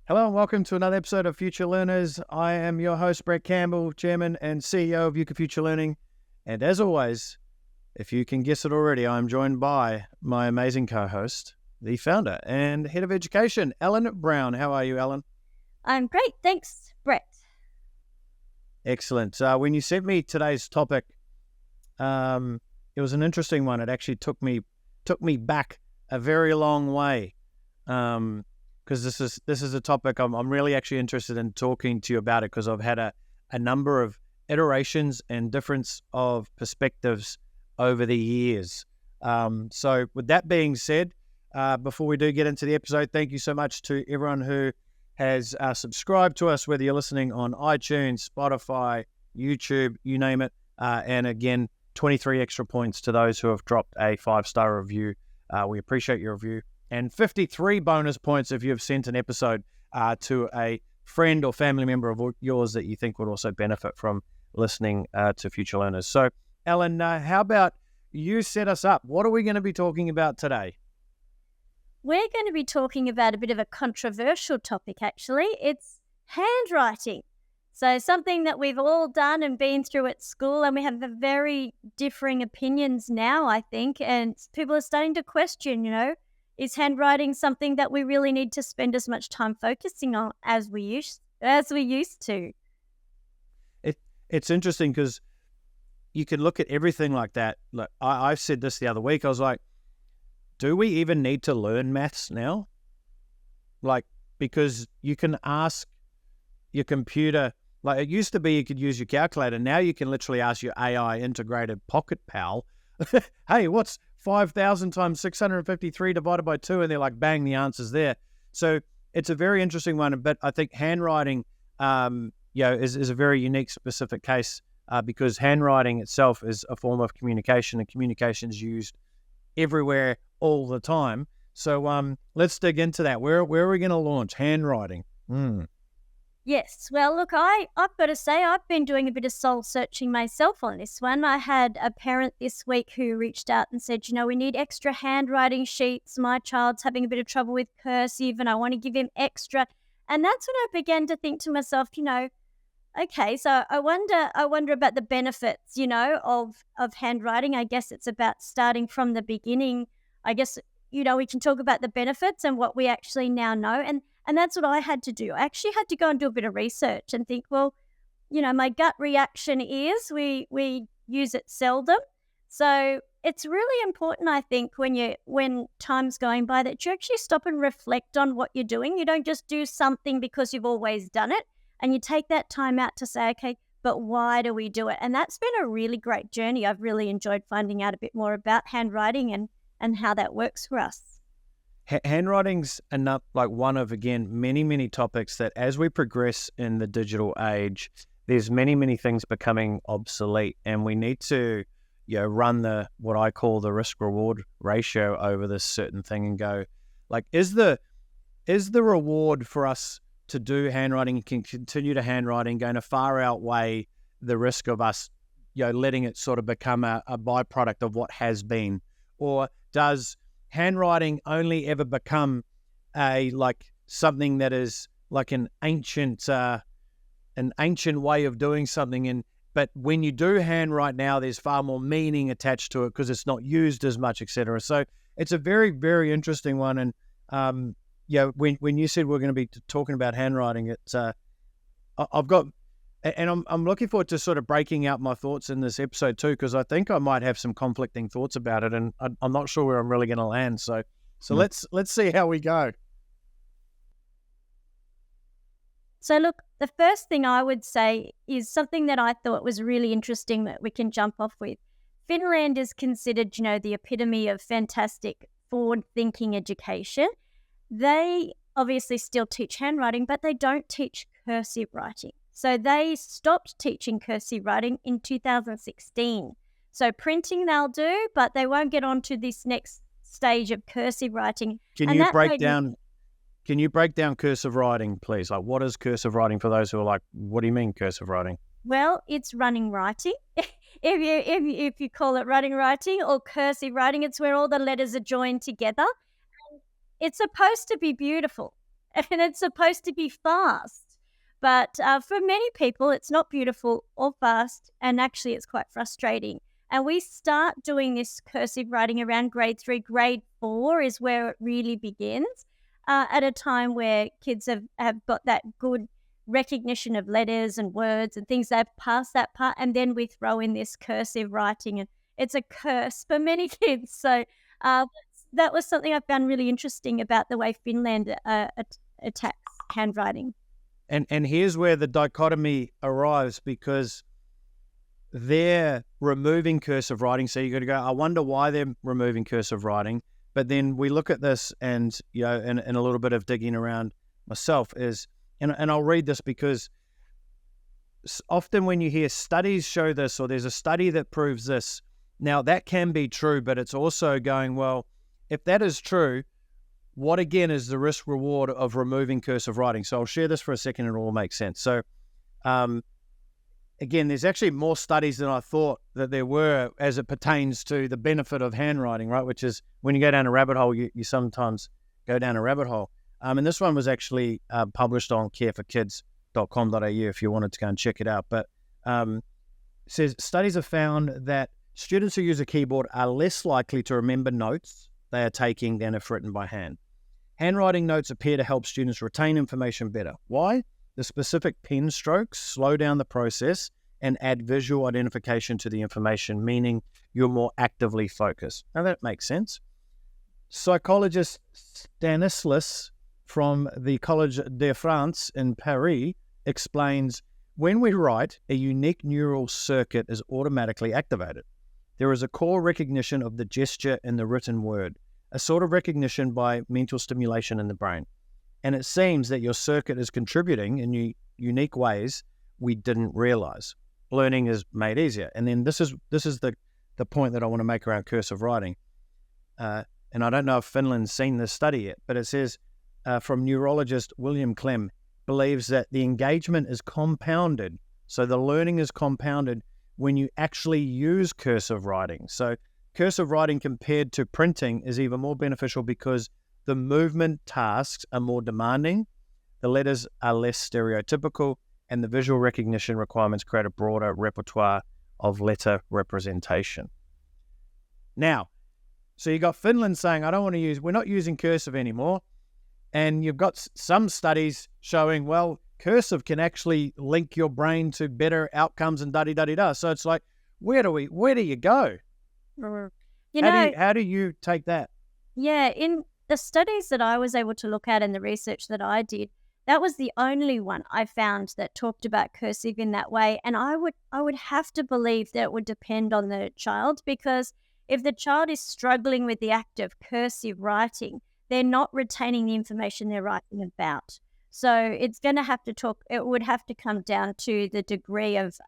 Hello and welcome to another episode of Future Learners. I am your host, Brett Campbell, Chairman and CEO of Euka Future Learning. And as always, if you can guess it already, I'm joined by my amazing co-host, the founder and head of education, Ellen Brown. How are you, Ellen? I'm great. Thanks, Brett. Excellent. When you sent me today's topic, it was an interesting one. It actually took me back a very long way. Because this is a topic I'm really actually interested in talking to you about it, because I've had a number of iterations and difference of perspectives over the years. So with that being said, before we do get into the episode, thank you so much to everyone who has subscribed to us, whether you're listening on iTunes, Spotify, YouTube, you name it. And again, 23 extra points to those who have dropped a 5-star review. We appreciate your review. And 53 bonus points if you have sent an episode to a friend or family member of yours that you think would also benefit from listening to Future Learners. So, Ellen, how about you set us up? What are we going to be talking about today? We're going to be talking about a bit of a controversial topic, actually. It's handwriting. So something that we've all done and been through at school, and we have very differing opinions now, I think, and people are starting to question, is handwriting something that we really need to spend as much time focusing on as we used to? It's interesting because you can look at everything like that. Look, I said this the other week. I was like, do we even need to learn maths now? Because you can ask your computer, like it used to be you could use your calculator. Now you can literally ask your AI integrated pocket pal, hey, what's 5,000 times 653 divided by 2? And they're like, bang, the answer's there. So it's a very interesting one. But I think handwriting, is a very unique, specific case because handwriting itself is a form of communication, and communication is used everywhere all the time. So let's dig into that. Where are we going to launch handwriting? Yes. Well, look, I've got to say I've been doing a bit of soul searching myself on this one. I had a parent this week who reached out and said, we need extra handwriting sheets. My child's having a bit of trouble with cursive and I want to give him extra. And that's when I began to think to myself, okay, so I wonder about the benefits, of handwriting. I guess it's about starting from the beginning. I guess, we can talk about the benefits and what we actually now know. And that's what I had to do. I actually had to go and do a bit of research and think, well, my gut reaction is we use it seldom. So it's really important, I think, when time's going by, that you actually stop and reflect on what you're doing. You don't just do something because you've always done it, and you take that time out to say, okay, but why do we do it? And that's been a really great journey. I've really enjoyed finding out a bit more about handwriting and how that works for us. Handwriting's one of, again, many, many topics that as we progress in the digital age, there's many, many things becoming obsolete, and we need to, run what I call the risk-reward ratio over this certain thing and go, is the reward for us to do handwriting and can continue to handwriting going to far outweigh the risk of us, letting it sort of become a byproduct of what has been? Or does handwriting only ever become something that is like an ancient way of doing something, but when you do handwrite now, there's far more meaning attached to it because it's not used as much, etc. So it's a very, very interesting one. And when you said we're going to be talking about handwriting, it's I'm looking forward to sort of breaking out my thoughts in this episode too, because I think I might have some conflicting thoughts about it, and I'm not sure where I'm really going to land. So let's see how we go. So look, the first thing I would say is something that I thought was really interesting that we can jump off with. Finland is considered, the epitome of fantastic forward-thinking education. They obviously still teach handwriting, but they don't teach cursive writing. So they stopped teaching cursive writing in 2016. So printing they'll do, but they won't get on to this next stage of cursive writing. Can you break down cursive writing, please? What is cursive writing for those who are like, what do you mean cursive writing? Well, it's running writing. If you call it running writing or cursive writing, it's where all the letters are joined together. It's supposed to be beautiful. and it's supposed to be fast. But for many people, it's not beautiful or fast, and actually it's quite frustrating. And we start doing this cursive writing around grade 3. Grade 4 is where it really begins, at a time where kids have got that good recognition of letters and words and things. They've passed that part, and then we throw in this cursive writing, and it's a curse for many kids. So uh, that was something I found really interesting about the way Finland attacks handwriting. And here's where the dichotomy arrives, because they're removing cursive writing. So you got to go, I wonder why they're removing cursive writing. But then we look at this, and in a little bit of digging around myself is, and I'll read this because often when you hear studies show this, or there's a study that proves this, now that can be true, but it's also going, well, if that is true, what again is the risk reward of removing cursive writing? So I'll share this for a second and it will make sense. So again, there's actually more studies than I thought that there were as it pertains to the benefit of handwriting, right? Which is when you go down a rabbit hole, you sometimes go down a rabbit hole. And this one was actually published on careforkids.com.au if you wanted to go and check it out. But it says studies have found that students who use a keyboard are less likely to remember notes they are taking than if written by hand. Handwriting notes appear to help students retain information better. Why? The specific pen strokes slow down the process and add visual identification to the information, meaning you're more actively focused. Now that makes sense. Psychologist Stanislas from the Collège de France in Paris explains, when we write, a unique neural circuit is automatically activated. There is a core recognition of the gesture in the written word, a sort of recognition by mental stimulation in the brain. And it seems that your circuit is contributing in unique ways we didn't realize. Learning is made easier. And then this is the point that I want to make around cursive writing. And I don't know if Finland's seen this study yet, but it says from neurologist William Clem, believes that the engagement is compounded. So the learning is compounded when you actually use cursive writing. So cursive writing compared to printing is even more beneficial because the movement tasks are more demanding, the letters are less stereotypical, and the visual recognition requirements create a broader repertoire of letter representation. Now, so you got Finland saying, we're not using cursive anymore. And you've got some studies showing, well, cursive can actually link your brain to better outcomes and da-di-da-di-da. So it's like, where do you go? How do you take that? Yeah, in the studies that I was able to look at and the research that I did, that was the only one I found that talked about cursive in that way. And I would have to believe that it would depend on the child, because if the child is struggling with the act of cursive writing, they're not retaining the information they're writing about. So it's going to have to it would have to come down to the degree of,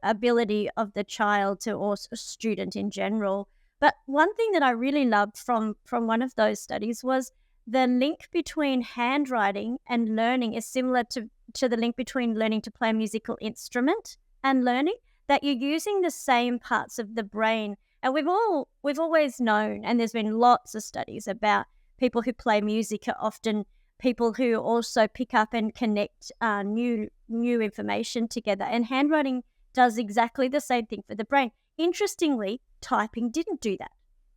ability of the child or student in general. But one thing that I really loved from one of those studies was the link between handwriting and learning is similar to the link between learning to play a musical instrument and learning, that you're using the same parts of the brain. And we've always known, and there's been lots of studies about people who play music are often people who also pick up and connect new information together. And handwriting does exactly the same thing for the brain. Interestingly, typing didn't do that.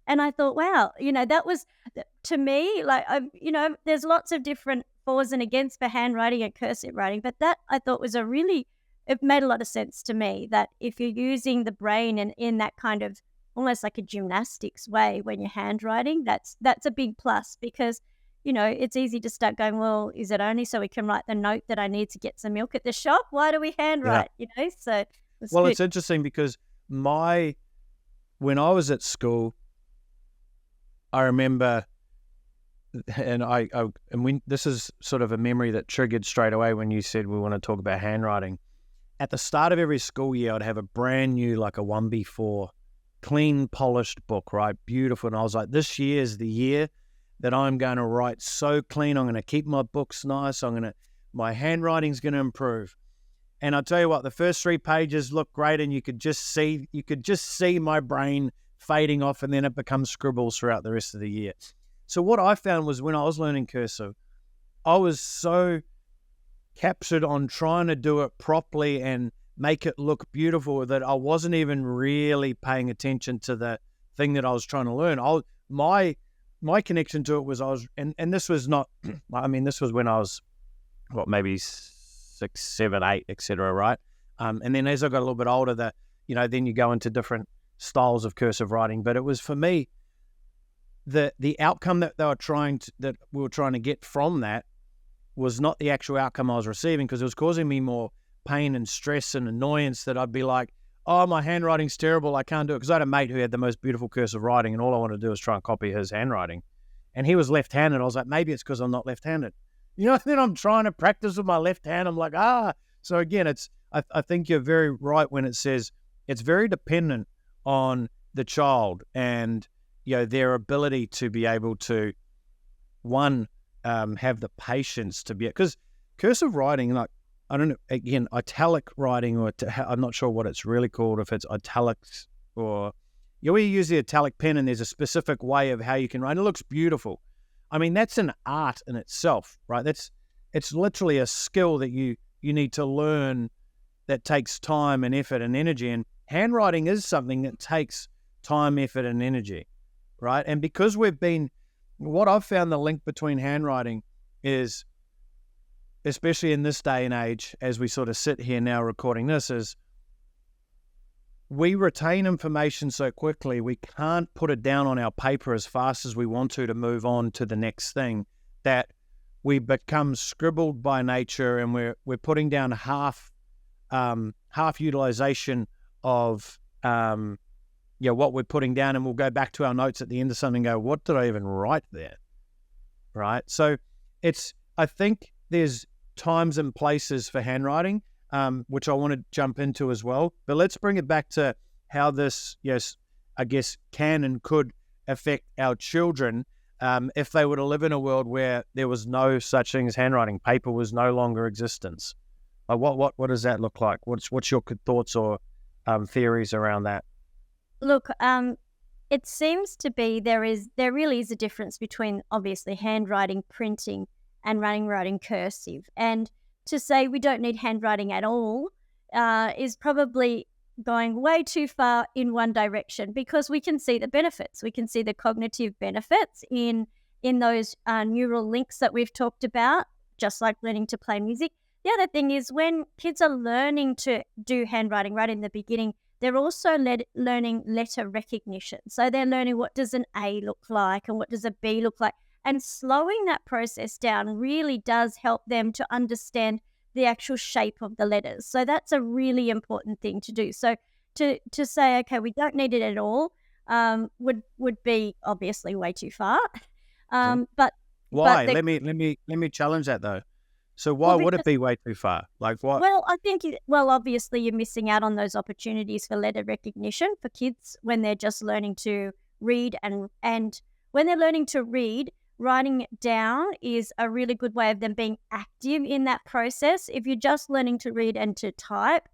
And I thought, wow, that was, to me, like, there's lots of different fors and against for handwriting and cursive writing, but that I thought was it made a lot of sense to me, that if you're using the brain and in that kind of almost like a gymnastics way when you're handwriting, that's a big plus, because it's easy to start going, well, is it only so we can write the note that I need to get some milk at the shop? Why do we handwrite? Yeah. So it's interesting because when I was at school, I remember, and this is sort of a memory that triggered straight away when you said we want to talk about handwriting. At the start of every school year, I'd have a brand new, like a 1B4 clean, polished book, right? Beautiful. And I was like, this year is the year that I'm going to write so clean. I'm going to keep my books nice. My handwriting's going to improve. And I'll tell you what, the first 3 pages look great, and you could just see my brain fading off, and then it becomes scribbles throughout the rest of the year. So what I found was when I was learning cursive, I was so captured on trying to do it properly and make it look beautiful that I wasn't even really paying attention to the thing that I was trying to learn. My connection to it was and this was not, I mean, this was when I was, maybe 6, 7, 8, etc. Right? And then as I got a little bit older, then you go into different styles of cursive writing. But it was, for me, the outcome that we were trying to get from that was not the actual outcome I was receiving, because it was causing me more pain and stress and annoyance, that I'd be like, oh, my handwriting's terrible, I can't do it. Because I had a mate who had the most beautiful cursive writing, and all I wanted to do was try and copy his handwriting. And he was left-handed. I was like, maybe it's because I'm not left-handed. Then I'm trying to practice with my left hand. I'm like, So again, I think you're very right when it says it's very dependent on the child and their ability to be able to, one, have the patience to be, because cursive writing, like, I don't know, again, italic writing, or I'm not sure what it's really called, if it's italics or, we use the italic pen, and there's a specific way of how you can write. It looks beautiful. I mean, that's an art in itself, right? It's literally a skill that you need to learn, that takes time and effort and energy. And handwriting is something that takes time, effort, and energy, right? And because what I've found, the link between handwriting is, especially in this day and age, as we sort of sit here now recording this, is we retain information so quickly, we can't put it down on our paper as fast as we want to move on to the next thing, that we become scribbled by nature, and we're putting down half utilization of what we're putting down, and we'll go back to our notes at the end of something and go, what did I even write there? Right? So I think there's times and places for handwriting, which I want to jump into as well. But let's bring it back to how this, I guess, can and could affect our children if they were to live in a world where there was no such thing as handwriting. Paper was no longer existence. What does that look like? What's your thoughts or theories around that? Look, it seems to be there really is a difference between, obviously, handwriting, printing, and writing cursive. And to say we don't need handwriting at all is probably going way too far in one direction, because we can see the benefits. We can see the cognitive benefits in those neural links that we've talked about, just like learning to play music. The other thing is, when kids are learning to do handwriting right in the beginning, they're also learning letter recognition. So they're learning, what does an A look like and what does a B look like? And slowing that process down really does help them to understand the actual shape of the letters. So that's a really important thing to do. So to say, okay, we don't need it at all, would be obviously way too far. But why? Let me challenge that though. So why would it be way too far? Like what? Well, I think, obviously you're missing out on those opportunities for letter recognition for kids when they're just learning to read, and when they're learning to read, writing it down is a really good way of them being active in that process. If you're just learning to read and to type,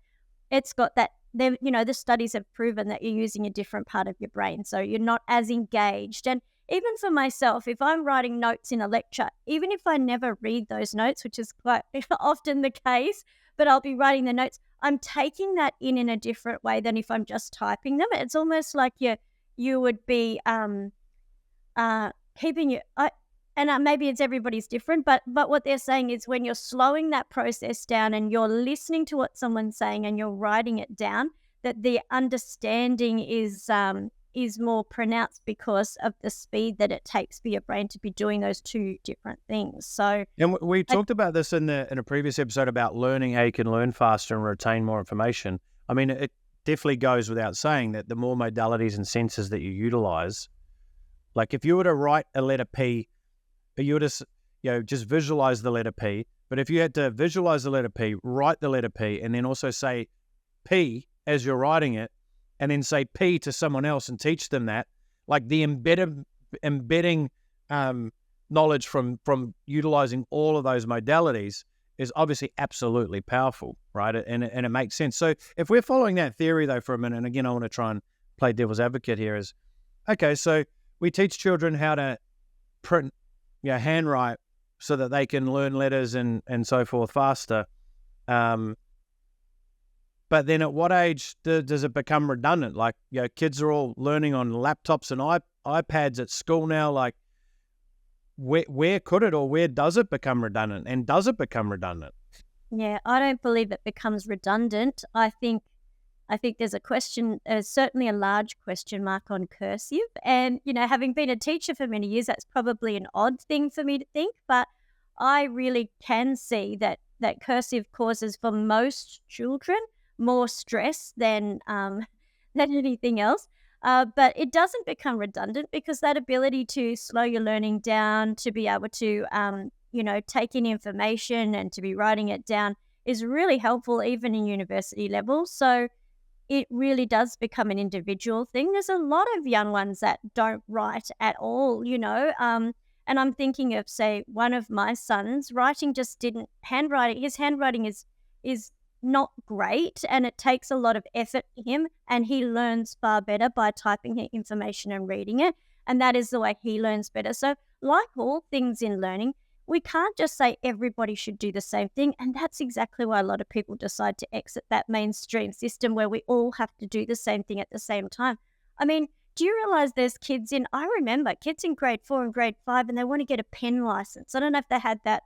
it's got that, the studies have proven that you're using a different part of your brain, so you're not as engaged. And even for myself, if I'm writing notes in a lecture, even if I never read those notes, which is quite often the case, but I'll be writing the notes, I'm taking that in a different way than if I'm just typing them. It's almost like you would be keeping your, and maybe it's everybody's different, but what they're saying is, when you're slowing that process down and you're listening to what someone's saying and you're writing it down, that the understanding is more pronounced because of the speed that it takes for your brain to be doing those two different things. So, and we talked about this in a previous episode about learning how you can learn faster and retain more information. I mean, it definitely goes without saying that the more modalities and senses that you utilize, like if you were to write a letter P, you would just visualize the letter P. But if you had to visualize the letter P, write the letter P, and then also say P as you're writing it, and then say P to someone else and teach them that, like the embedding knowledge from utilizing all of those modalities is obviously absolutely powerful, right? And it makes sense. So if we're following that theory though for a minute, and again, I want to try and play devil's advocate here, is, okay, so we teach children how to print, handwrite, so that they can learn letters and so forth faster. But then at what age does it become redundant? Like, kids are all learning on laptops and iPads at school now. Like, where could it, or where does it become redundant? And does it become redundant? Yeah, I don't believe it becomes redundant. I think there's a question, certainly a large question mark on cursive. And, having been a teacher for many years, that's probably an odd thing for me to think. But I really can see that cursive causes for most children more stress than anything else. But it doesn't become redundant because that ability to slow your learning down, to be able to, take in information and to be writing it down is really helpful even in university level. So it really does become an individual thing. There's a lot of young ones that don't write at all, and I'm thinking of, say, one of my sons, his handwriting is not great, and it takes a lot of effort for him, and he learns far better by typing information and reading it, and that is the way he learns better. So like all things in learning, we can't just say everybody should do the same thing, and that's exactly why a lot of people decide to exit that mainstream system where we all have to do the same thing at the same time. I mean, do you realize I remember kids in grade 4 and grade 5, and they want to get a pen license. I don't know if they had that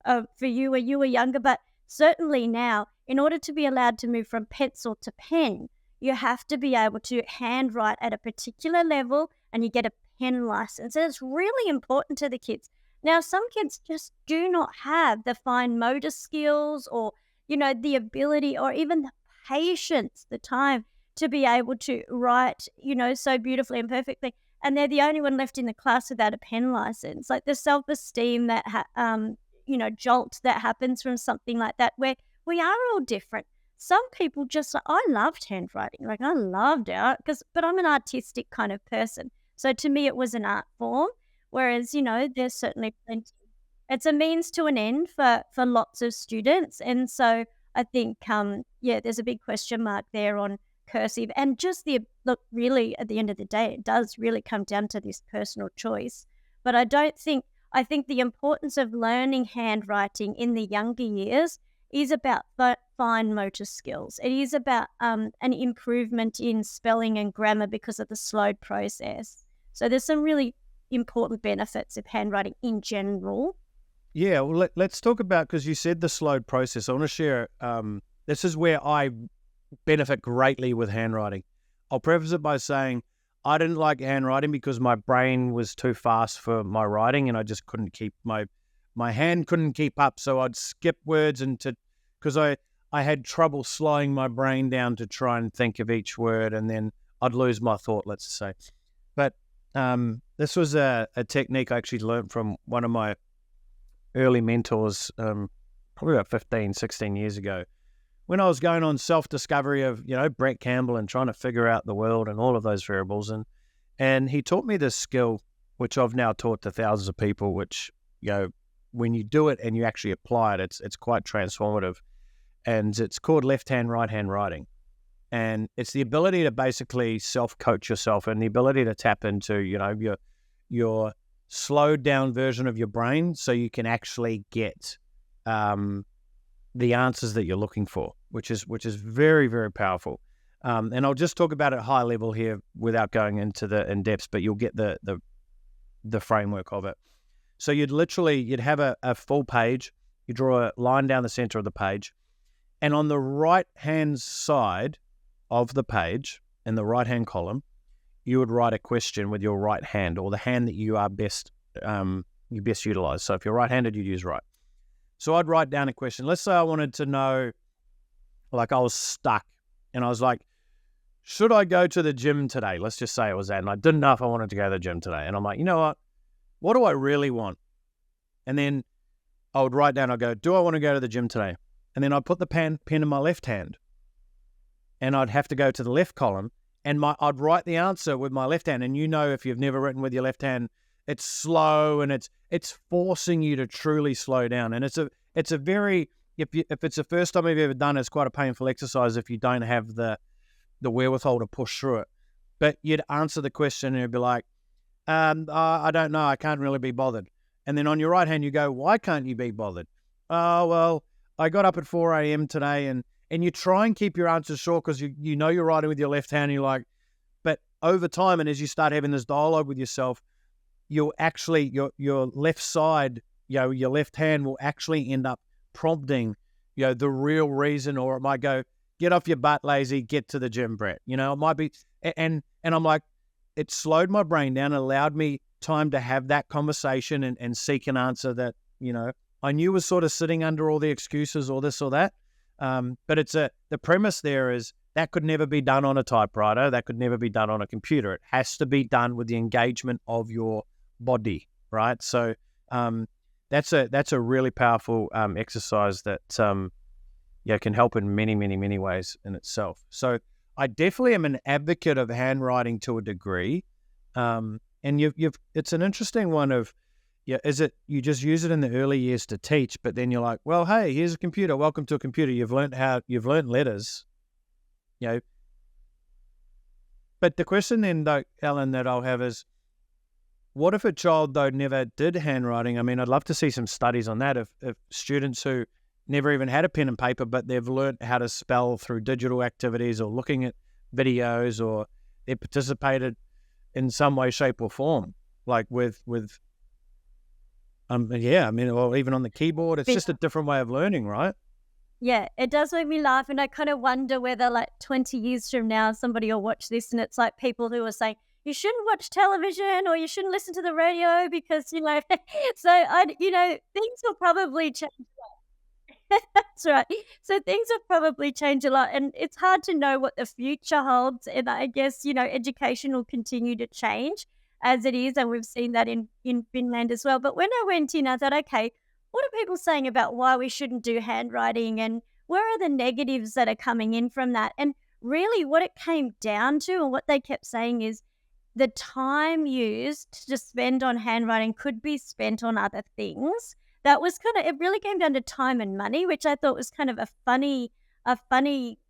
for you when you were younger, but certainly now, in order to be allowed to move from pencil to pen, you have to be able to handwrite at a particular level, and you get a pen license. And it's really important to the kids. Now, some kids just do not have the fine motor skills or, the ability or even the patience, the time to be able to write, so beautifully and perfectly. And they're the only one left in the class without a pen license. Like the self-esteem that, jolt that happens from something like that, where we are all different. Some people I loved handwriting. Like I loved it but I'm an artistic kind of person. So to me, it was an art form. Whereas, there's certainly plenty. It's a means to an end for lots of students. And so I think, there's a big question mark there on cursive. And just really, at the end of the day, it does really come down to this personal choice. But I think the importance of learning handwriting in the younger years is about fine motor skills. It is about an improvement in spelling and grammar because of the slowed process. So there's some really important benefits of handwriting in general. Yeah, well, let's talk about, because you said the slowed process. I want to share, this is where I benefit greatly with handwriting. I'll preface it by saying I didn't like handwriting because my brain was too fast for my writing, and I just couldn't keep my hand couldn't keep up. So I'd skip words because I had trouble slowing my brain down to try and think of each word, and then I'd lose my thought, let's say. But this was a technique I actually learned from one of my early mentors, probably about 15, 16 years ago, when I was going on self-discovery of, Brett Campbell and trying to figure out the world and all of those variables. And he taught me this skill, which I've now taught to thousands of people, which, when you do it and you actually apply it, it's quite transformative. And it's called left-hand, right-hand writing. And it's the ability to basically self-coach yourself and the ability to tap into, your slowed down version of your brain so you can actually get the answers that you're looking for, which is very, very powerful. And I'll just talk about it high level here without going into the in-depths, but you'll get the framework of it. So you'd have a full page, you draw a line down the center of the page, and on the right-hand side of the page, in the right-hand column, you would write a question with your right hand, or the hand that you are best utilize. So if you're right-handed, you'd use right. So I'd write down a question. Let's say I wanted to know, like I was stuck, and I was like, should I go to the gym today? Let's just say it was that, and I didn't know if I wanted to go to the gym today. And I'm like, you know what do I really want? And then I would write down, I'd go, do I want to go to the gym today? And then I'd put the pen in my left hand, and I'd have to go to the left column, and I'd write the answer with my left hand. And if you've never written with your left hand, it's slow, and it's forcing you to truly slow down. And it's a very, if it's the first time you've ever done it, it's quite a painful exercise if you don't have the wherewithal to push through it. But you'd answer the question and it'd be like, I don't know, I can't really be bothered. And then on your right hand, you go, why can't you be bothered? Oh, well, I got up at 4 a.m. today, and you try and keep your answers short because you know you're writing with your left hand. And you're like, but over time, and as you start having this dialogue with yourself, you'll actually, your left side, your left hand will actually end up prompting, the real reason, or it might go, get off your butt, lazy, get to the gym, Brett. It might be, and I'm like, it slowed my brain down, allowed me time to have that conversation and seek an answer that, I knew was sort of sitting under all the excuses or this or that. But the premise there is that could never be done on a typewriter. That could never be done on a computer. It has to be done with the engagement of your body, right? So that's a really powerful exercise that can help in many, many, many ways in itself. So I definitely am an advocate of handwriting to a degree, and it's an interesting one of, is it you just use it in the early years to teach, but then you're like, well, hey, here's a computer. Welcome to a computer. You've learned letters, But the question then, though, Ellen, that I'll have is, what if a child, though, never did handwriting? I mean, I'd love to see some studies on that. If students who never even had a pen and paper, but they've learned how to spell through digital activities or looking at videos, or they participated in some way, shape, or form, like with or even on the keyboard. It's just a different way of learning, right? Yeah, it does make me laugh, and I kind of wonder whether, like, 20 years from now, somebody will watch this, and it's like people who are saying, you shouldn't watch television or you shouldn't listen to the radio because, so things will probably change. That's right. So things have probably changed a lot, and it's hard to know what the future holds. And I guess, education will continue to change as it is, and we've seen that in Finland as well. But when I went in, I thought, okay, what are people saying about why we shouldn't do handwriting, and where are the negatives that are coming in from that? And really what it came down to, and what they kept saying, is the time used to spend on handwriting could be spent on other things. That was it really came down to time and money, which I thought was kind of a funny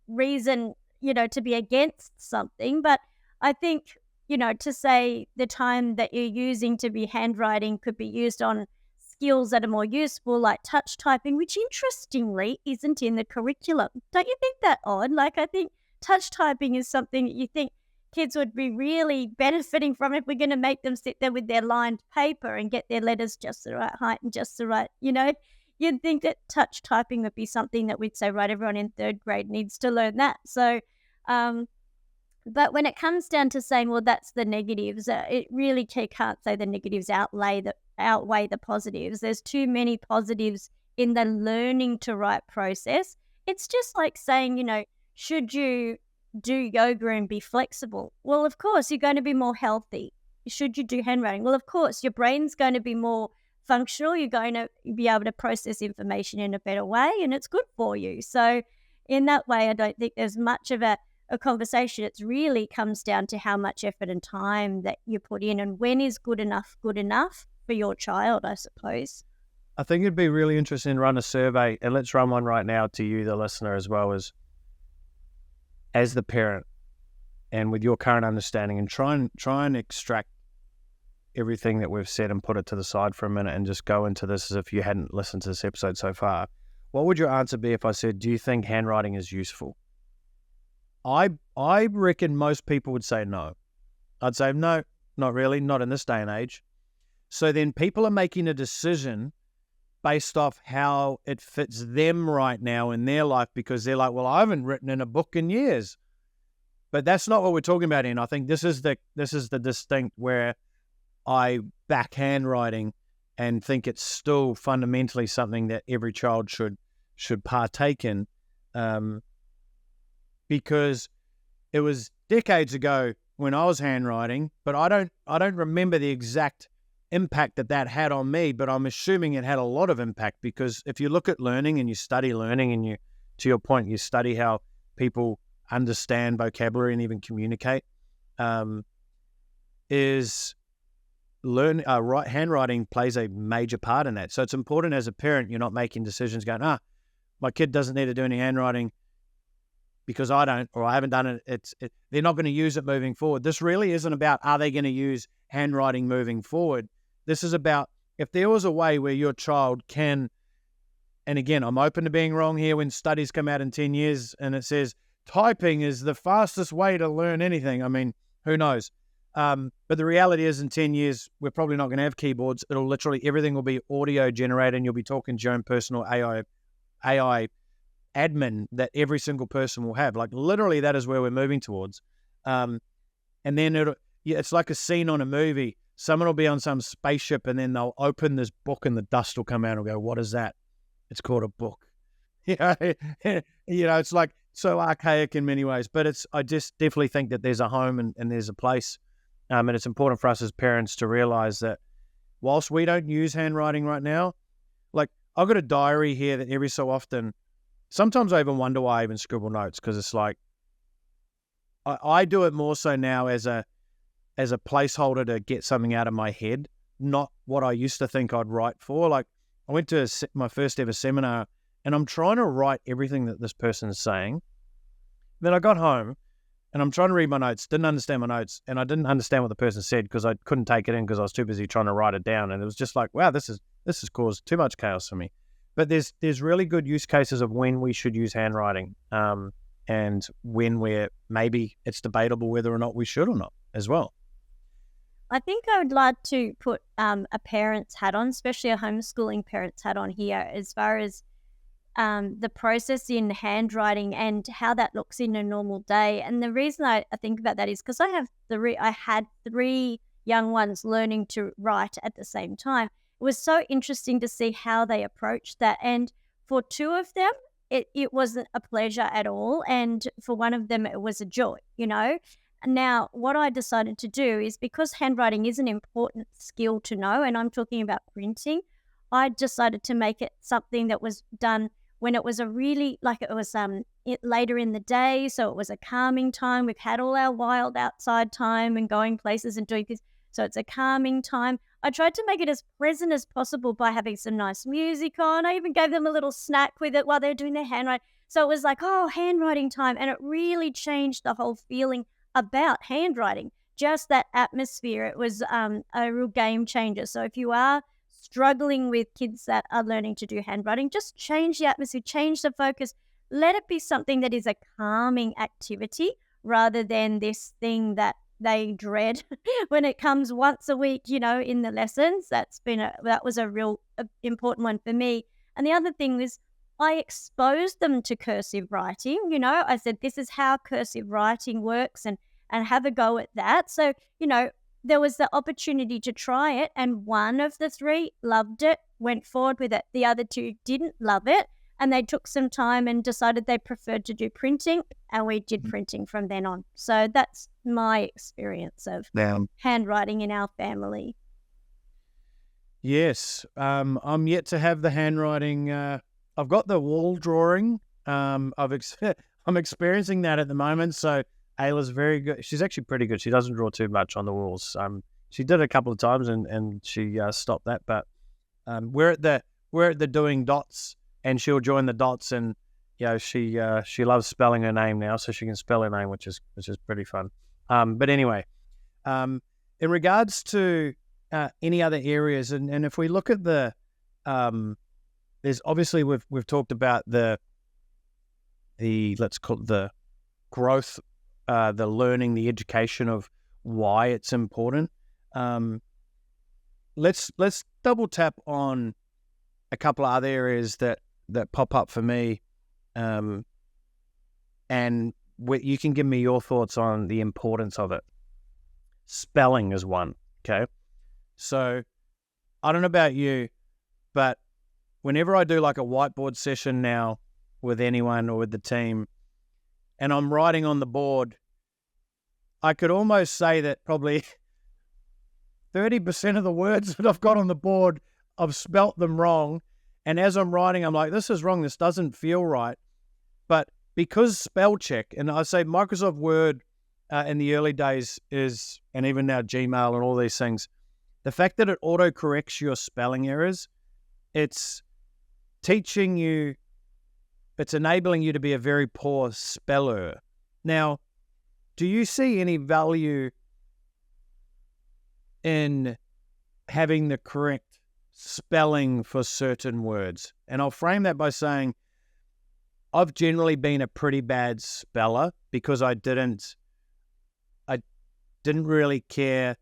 reason, to be against something. But I think, to say the time that you're using to be handwriting could be used on skills that are more useful, like touch typing, which interestingly isn't in the curriculum. Don't you think that odd? Like, I think touch typing is something that you think kids would be really benefiting from if we're going to make them sit there with their lined paper and get their letters just the right height and just the right, you'd think that touch typing would be something that we'd say, right, everyone in third grade needs to learn that. So, but when it comes down to saying, well, that's the negatives, it really can't say the negatives outweigh the positives. There's too many positives in the learning to write process. It's just like saying, should you do yoga and be flexible? Well, of course, you're going to be more healthy. Should you do handwriting? Well, of course, your brain's going to be more functional. You're going to be able to process information in a better way, and it's good for you. So in that way, I don't think there's much of a conversation. It really comes down to how much effort and time that you put in, and when is good enough for your child, I suppose. I think it'd be really interesting to run a survey, and let's run one right now to you, the listener, as the parent, and with your current understanding, and try and extract everything that we've said and put it to the side for a minute and just go into this as if you hadn't listened to this episode so far. What would your answer be if I said, do you think handwriting is useful? I reckon most people would say no. I'd say no, not really, not in this day and age. So then people are making a decision based off how it fits them right now in their life, because they're like, well, I haven't written in a book in years. But that's not what we're talking about, Ian. I think this is the distinct where I back handwriting and think it's still fundamentally something that every child should partake in, because it was decades ago when I was handwriting, but I don't remember the exact impact that had on me, but I'm assuming it had a lot of impact, because if you look at learning and you study learning and to your point, you study how people understand vocabulary and even communicate, handwriting plays a major part in that. So it's important as a parent, you're not making decisions going, my kid doesn't need to do any handwriting because I don't, or I haven't done it. They're not going to use it moving forward. This really isn't about, are they going to use handwriting moving forward? This is about, if there was a way where your child can, and again, I'm open to being wrong here when studies come out in 10 years and it says typing is the fastest way to learn anything. I mean, who knows? But the reality is in 10 years, we're probably not going to have keyboards. It'll literally, everything will be audio generated and you'll be talking to your own personal AI admin that every single person will have. Like literally that is where we're moving towards. And then it's like a scene on a movie. Someone will be on some spaceship and then they'll open this book and the dust will come out and go, what is that? It's called a book. It's like so archaic in many ways, but I just definitely think that there's a home and there's a place. And it's important for us as parents to realize that whilst we don't use handwriting right now, like I've got a diary here that every so often, sometimes I even wonder why I even scribble notes, because it's like, I do it more so now as a placeholder to get something out of my head, not what I used to think I'd write for. Like I went to my first ever seminar and I'm trying to write everything that this person is saying. Then I got home and I'm trying to read my notes, didn't understand my notes, and I didn't understand what the person said because I couldn't take it in because I was too busy trying to write it down. And it was just like, wow, this has caused too much chaos for me. But there's really good use cases of when we should use handwriting, and when maybe it's debatable whether or not we should or not as well. I think I would like to put a parent's hat on, especially a homeschooling parent's hat on here, as far as the process in handwriting and how that looks in a normal day. And the reason I think about that is because I had 3 young ones learning to write at the same time. It was so interesting to see how they approached that. And for 2 of them, it wasn't a pleasure at all. And for one of them, it was a joy, Now, what I decided to do is, because handwriting is an important skill to know, and I'm talking about printing, I decided to make it something that was done when it was later in the day, so it was a calming time. We've had all our wild outside time and going places and doing things, so it's a calming time. I tried to make it as pleasant as possible by having some nice music on. I even gave them a little snack with it while they're doing their handwriting. So it was like, handwriting time, and it really changed the whole feeling about handwriting, just that atmosphere. It was a real game changer. So if you are struggling with kids that are learning to do handwriting, just change the atmosphere, change the focus. Let it be something that is a calming activity rather than this thing that they dread when it comes once a week, in the lessons. That was a real important one for me. And the other thing is, I exposed them to cursive writing. I said, this is how cursive writing works, and have a go at that. So, there was the opportunity to try it, and one of the 3 loved it, went forward with it. The other 2 didn't love it, and they took some time and decided they preferred to do printing, and we did printing from then on. So that's my experience of handwriting in our family. Yes, I'm yet to have the handwriting. I've got the wall drawing. I'm experiencing that at the moment. So Ayla's very good. She's actually pretty good. She doesn't draw too much on the walls. She did a couple of times and she stopped that. But we're at the doing dots, and she'll join the dots, and she loves spelling her name now, so she can spell her name, which is pretty fun. But anyway, in regards to any other areas, and if we look at the there's obviously we've talked about the let's call it the growth, the learning, the education of why it's important. Let's double tap on a couple of other areas that pop up for me, and you can give me your thoughts on the importance of it. Spelling is one, okay? So I don't know about you, but whenever I do like a whiteboard session now with anyone or with the team, and I'm writing on the board, I could almost say that probably 30% of the words that I've got on the board, I've spelt them wrong. And as I'm writing, I'm like, this is wrong. This doesn't feel right. But because spell check, and I say Microsoft Word in the early days is, and even now Gmail and all these things, the fact that it auto-corrects your spelling errors, it's teaching you, it's enabling you to be a very poor speller. Now, do you see any value in having the correct spelling for certain words. And I'll frame that by saying I've generally been a pretty bad speller because I didn't really care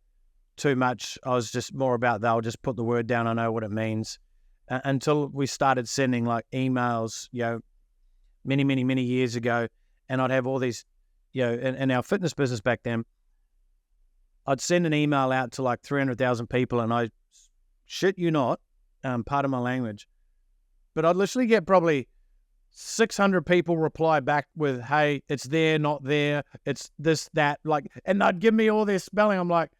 too much. I was just more about that. I'll just put the word down. I know what it means. Until we started sending like emails, many, many, many years ago. And I'd have all these, in our fitness business back then, I'd send an email out to like 300,000 people, and I shit you not, pardon my language, but I'd literally get probably 600 people reply back with, hey, it's there, not there, it's this, that, like, and they'd give me all their spelling. I'm like,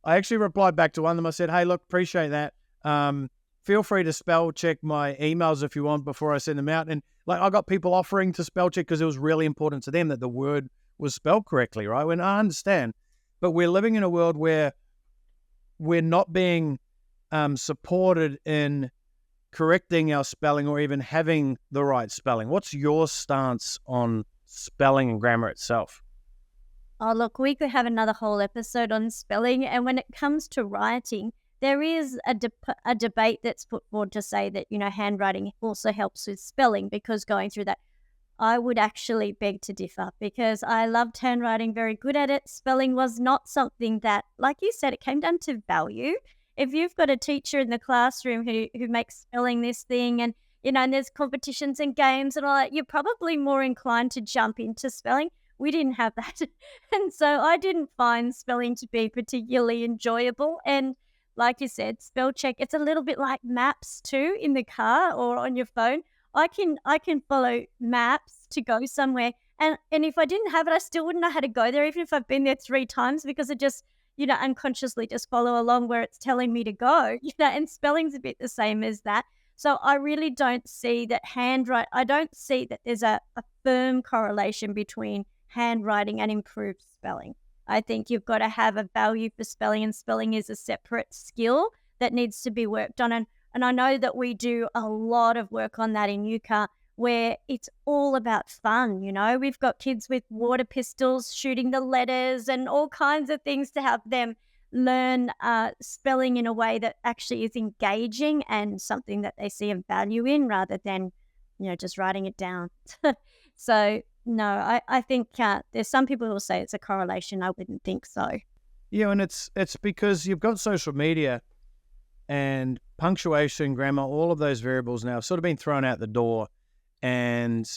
I actually replied back to one of them. I said, hey, look, appreciate that. Feel free to spell check my emails if you want before I send them out. And like, I got people offering to spell check because it was really important to them that the word was spelled correctly, right? When I understand, but we're living in a world where we're not being supported in correcting our spelling or even having the right spelling. What's your stance on spelling and grammar itself? Oh, look, we could have another whole episode on spelling. And when it comes to writing, there is a debate that's put forward to say that, handwriting also helps with spelling, because going through that, I would actually beg to differ, because I loved handwriting, very good at it. Spelling was not something that, like you said, it came down to value. If you've got a teacher in the classroom who makes spelling this thing, and, and there's competitions and games and all that, you're probably more inclined to jump into spelling. We didn't have that. And so I didn't find spelling to be particularly enjoyable. And like you said, spell check, it's a little bit like maps too in the car or on your phone. I can follow maps to go somewhere. And if I didn't have it, I still wouldn't know how to go there, even if I've been there 3 times, because it just, unconsciously just follow along where it's telling me to go, and spelling's a bit the same as that. So I really don't see that I don't see that there's a firm correlation between handwriting and improved spelling. I think you've got to have a value for spelling, and spelling is a separate skill that needs to be worked on. And I know that we do a lot of work on that in Euka, where it's all about fun. We've got kids with water pistols shooting the letters and all kinds of things to help them learn spelling in a way that actually is engaging and something that they see a value in, rather than, just writing it down. So, no, I think there's some people who will say it's a correlation. I wouldn't think so. Yeah, and it's because you've got social media and punctuation, grammar, all of those variables now have sort of been thrown out the door. And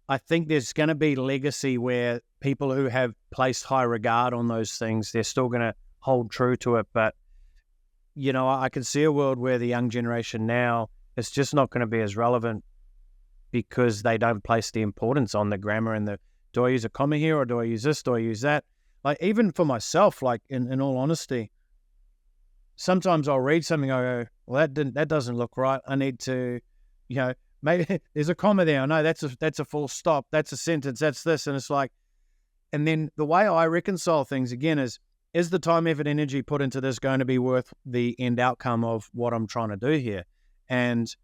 I think there's going to be legacy where people who have placed high regard on those things, they're still going to hold true to it. But, I can see a world where the young generation now, it's just not going to be as relevant because they don't place the importance on the grammar and do I use a comma here, or do I use this, do I use that? Like, even for myself, like in all honesty, sometimes I'll read something, I go, well, that doesn't look right. I need to, maybe there's a comma there. No, that's a full stop. That's a sentence. That's this. And it's like, and then the way I reconcile things again is the time, effort, energy put into this going to be worth the end outcome of what I'm trying to do here? And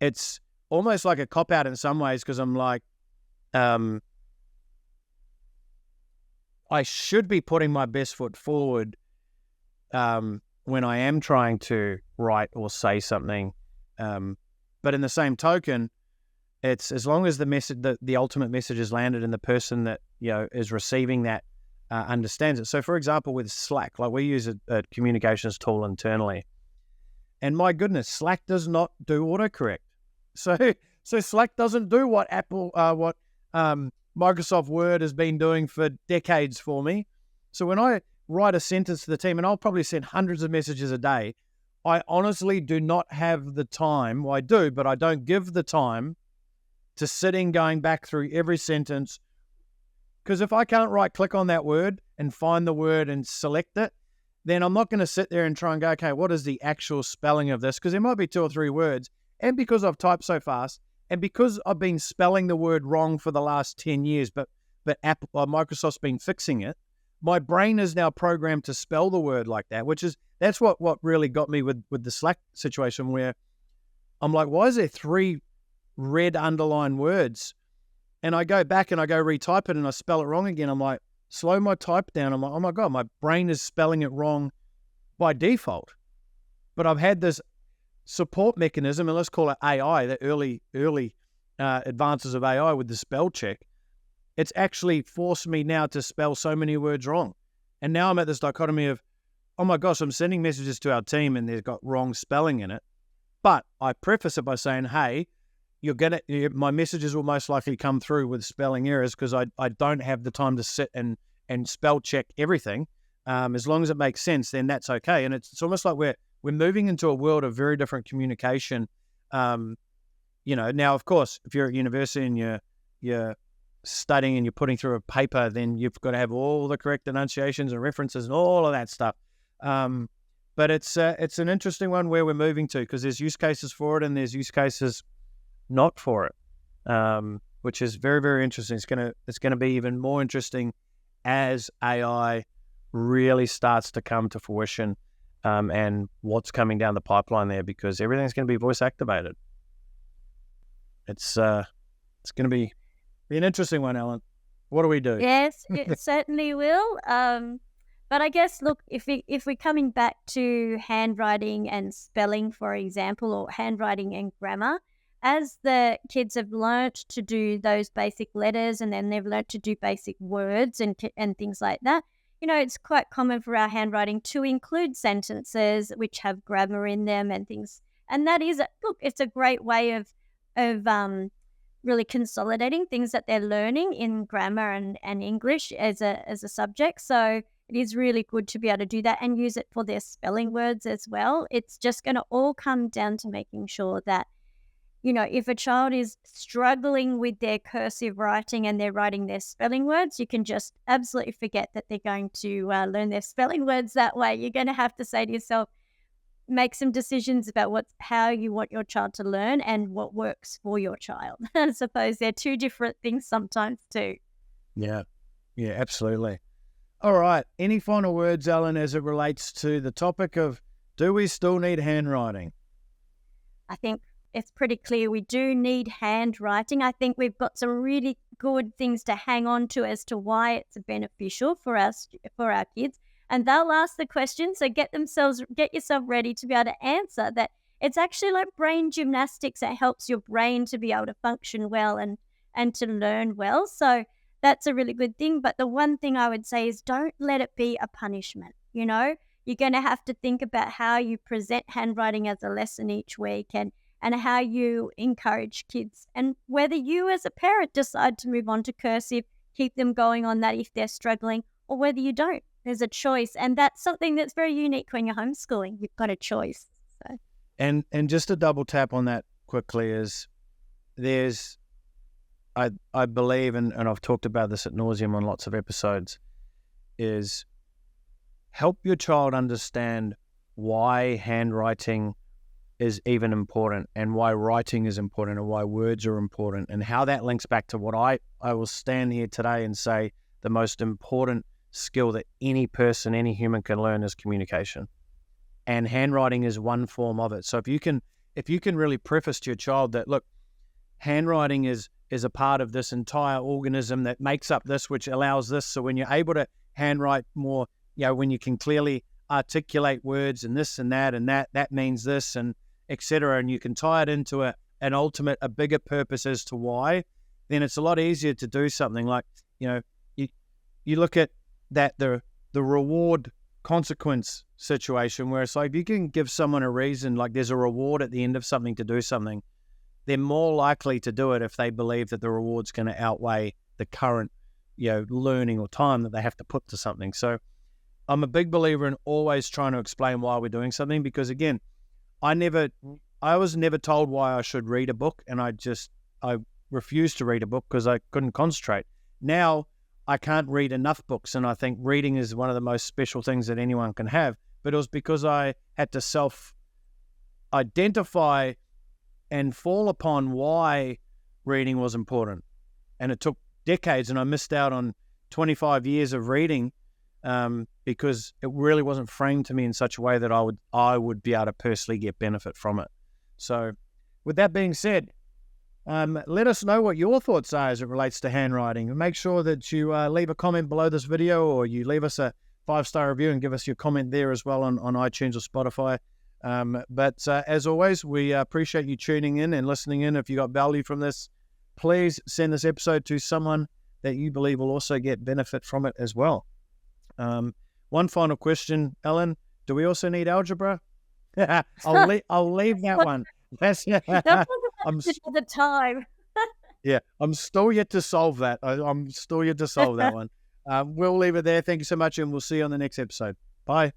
it's almost like a cop-out in some ways, because I'm like, I should be putting my best foot forward when I am trying to write or say something. But in the same token, it's as long as the message, the ultimate message is landed and the person that, is receiving that understands it. So, for example, with Slack, like we use a communications tool internally. And my goodness, Slack does not do autocorrect. So Slack doesn't do what Microsoft Word has been doing for decades for me. So when I write a sentence to the team, and I'll probably send hundreds of messages a day, I honestly do not have the time. Well, I do, but I don't give the time to sitting going back through every sentence. Because if I can't click on that word and find the word and select it, then I'm not going to sit there and try and go, okay, what is the actual spelling of this? Because there might be 2 or 3 words. And because I've typed so fast, and because I've been spelling the word wrong for the last 10 years, but Apple or Microsoft's been fixing it, my brain is now programmed to spell the word like that, that's what really got me with the Slack situation, where I'm like, why is there 3 red underlined words? And I go back and I go retype it and I spell it wrong again. I'm like, slow my type down. I'm like, oh my God, my brain is spelling it wrong by default. But I've had this support mechanism, and let's call it AI, the early advances of AI with the spell check. It's actually forced me now to spell so many words wrong. And now I'm at this dichotomy of, oh my gosh, I'm sending messages to our team and they've got wrong spelling in it. But I preface it by saying, hey, my messages will most likely come through with spelling errors because I don't have the time to sit and spell check everything. As long as it makes sense, then that's okay. And it's almost like we're moving into a world of very different communication. Now, of course, if you're at university and you're studying and you're putting through a paper, then you've got to have all the correct enunciations and references and all of that stuff. But it's an interesting one where we're moving to, because there's use cases for it and there's use cases not for it, which is very, very interesting. It's gonna be even more interesting as AI really starts to come to fruition, and what's coming down the pipeline there, because everything's going to be voice activated. It's going to be an interesting one, Ellen. What do we do? Yes, it certainly will. But I guess, look, if we're coming back to handwriting and spelling, for example, or handwriting and grammar, as the kids have learnt to do those basic letters and then they've learnt to do basic words and things like that, it's quite common for our handwriting to include sentences which have grammar in them and things. And that is, it's a great way of really consolidating things that they're learning in grammar and English as a subject. So it is really good to be able to do that and use it for their spelling words as well. It's just going to all come down to making sure that, if a child is struggling with their cursive writing and they're writing their spelling words, you can just absolutely forget that they're going to learn their spelling words that way. You're going to have to say to yourself, make some decisions about how you want your child to learn and what works for your child. I suppose they're two different things sometimes too. Yeah, absolutely. All right. Any final words, Ellen, as it relates to the topic of, do we still need handwriting? I think it's pretty clear we do need handwriting. I think we've got some really good things to hang on to as to why it's beneficial for us, for our kids. And they'll ask the question, so get yourself ready to be able to answer that. It's actually like brain gymnastics. It helps your brain to be able to function well and to learn well. So that's a really good thing. But the one thing I would say is, don't let it be a punishment. You're going to have to think about how you present handwriting as a lesson each week and how you encourage kids, and whether you as a parent decide to move on to cursive, keep them going on that if they're struggling, or whether you don't. There's a choice, and that's something that's very unique when you're homeschooling. You've got a choice. So. And just to double tap on that quickly is, I believe, and I've talked about this at nauseum on lots of episodes, is help your child understand why handwriting is even important, and why writing is important, and why words are important, and how that links back to what I will stand here today and say the most important skill that any person, any human can learn is communication. And handwriting is one form of it. So if you can really preface to your child that, look, handwriting is a part of this entire organism that makes up this, which allows this. So when you're able to handwrite more, when you can clearly articulate words and this and that means this, and etc., and you can tie it into a bigger purpose as to why, then it's a lot easier to do something like, you look at that, the reward consequence situation, where it's like, if you can give someone a reason, like there's a reward at the end of something to do something, they're more likely to do it if they believe that the reward's going to outweigh the current, learning or time that they have to put to something. So I'm a big believer in always trying to explain why we're doing something, because again, I was never told why I should read a book, and I refused to read a book because I couldn't concentrate. Now I can't read enough books, and I think reading is one of the most special things that anyone can have. But it was because I had to self-identify and fall upon why reading was important. And it took decades, and I missed out on 25 years of reading because it really wasn't framed to me in such a way that I would be able to personally get benefit from it. So with that being said, let us know what your thoughts are as it relates to handwriting. And make sure that you leave a comment below this video, or you leave us a 5-star review and give us your comment there as well on iTunes or Spotify. But as always, we appreciate you tuning in and listening in. If you got value from this, please send this episode to someone that you believe will also get benefit from it as well. One final question, Ellen. Do we also need algebra? I'll leave that one. That's the time. Yeah, I'm still yet to solve that. I'm still yet to solve that one. We'll leave it there. Thank you so much, and we'll see you on the next episode. Bye.